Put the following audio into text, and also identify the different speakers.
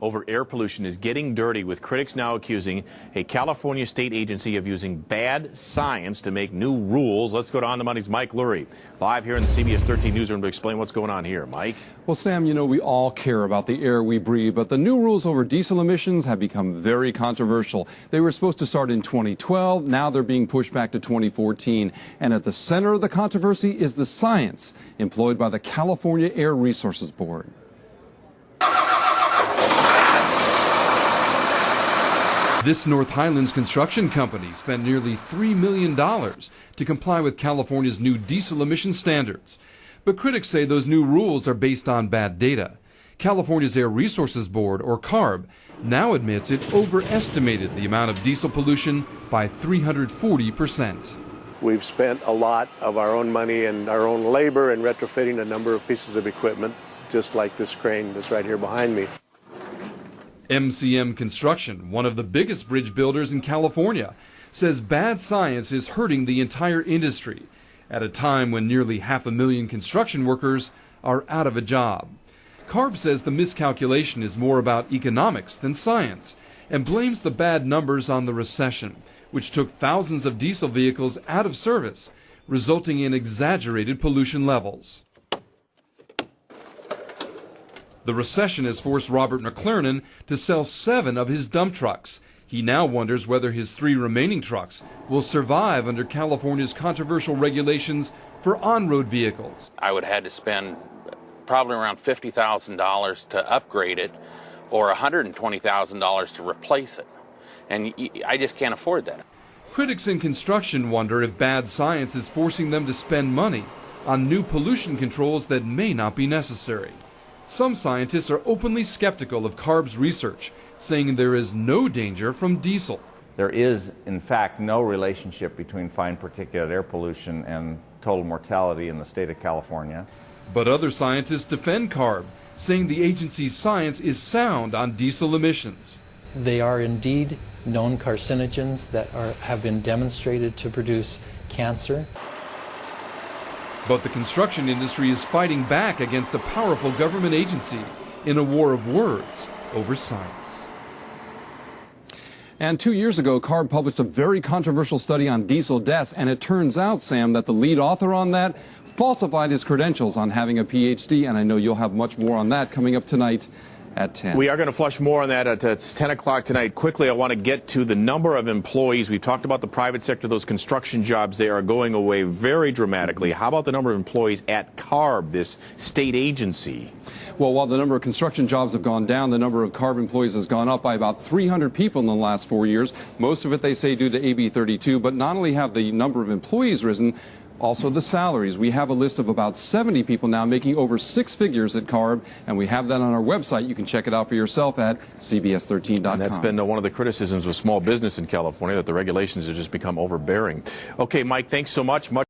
Speaker 1: over air pollution is getting dirty, with critics now accusing a California state agency of using bad science to make new rules. Let's go to On the Money's Mike Luery, live here in the CBS 13 newsroom to explain what's going on here. Mike?
Speaker 2: Well, Sam, you know, we all care about the air we breathe, but the new rules over diesel emissions have become very controversial. They were supposed to start in 2012. Now they're being pushed back to 2014. And at the center of the controversy is the science employed by the California Air Resources Board.
Speaker 3: This North Highlands construction company spent nearly $3 million to comply with California's new diesel emission standards. But critics say those new rules are based on bad data. California's Air Resources Board, or CARB, now admits it overestimated the amount of diesel pollution by 340%.
Speaker 4: We've spent a lot of our own money and our own labor in retrofitting a number of pieces of equipment, just like this crane that's right here behind me.
Speaker 3: MCM Construction, one of the biggest bridge builders in California, says bad science is hurting the entire industry at a time when nearly 500,000 construction workers are out of a job. CARB says the miscalculation is more about economics than science and blames the bad numbers on the recession, which took thousands of diesel vehicles out of service, resulting in exaggerated pollution levels. The recession has forced Robert McLernan to sell 7 of his dump trucks. He now wonders whether his 3 remaining trucks will survive under California's controversial regulations for on-road vehicles.
Speaker 5: I would have had to spend probably around $50,000 to upgrade it, or $120,000 to replace it. And I just can't afford that.
Speaker 3: Critics in construction wonder if bad science is forcing them to spend money on new pollution controls that may not be necessary. Some scientists are openly skeptical of CARB's research, saying there is no danger from diesel.
Speaker 6: There is, in fact, no relationship between fine particulate air pollution and total mortality in the state of California.
Speaker 3: But other scientists defend CARB, saying the agency's science is sound on diesel emissions.
Speaker 7: They are indeed known carcinogens that have been demonstrated to produce cancer.
Speaker 3: But the construction industry is fighting back against a powerful government agency in a war of words over science.
Speaker 2: And 2 years ago, CARB published a very controversial study on diesel deaths, and it turns out, Sam, that the lead author on that falsified his credentials on having a PhD, and I know you'll have much more on that coming up tonight at 10.
Speaker 1: We are going to flush more on that at 10 o'clock tonight. Quickly, I want to get to the number of employees. We've talked about the private sector, those construction jobs. They are going away very dramatically. How about the number of employees at CARB, this state agency?
Speaker 2: Well, while the number of construction jobs have gone down, the number of CARB employees has gone up by about 300 people in the last 4 years. Most of it, they say, due to AB 32. But not only have the number of employees risen, also the salaries. We have a list of about 70 people now making over 6 figures at CARB, and we have that on our website. You can check it out for yourself at cbs13.com.
Speaker 1: And that's been one of the criticisms with small business in California, that the regulations have just become overbearing. Okay, Mike, thanks so much.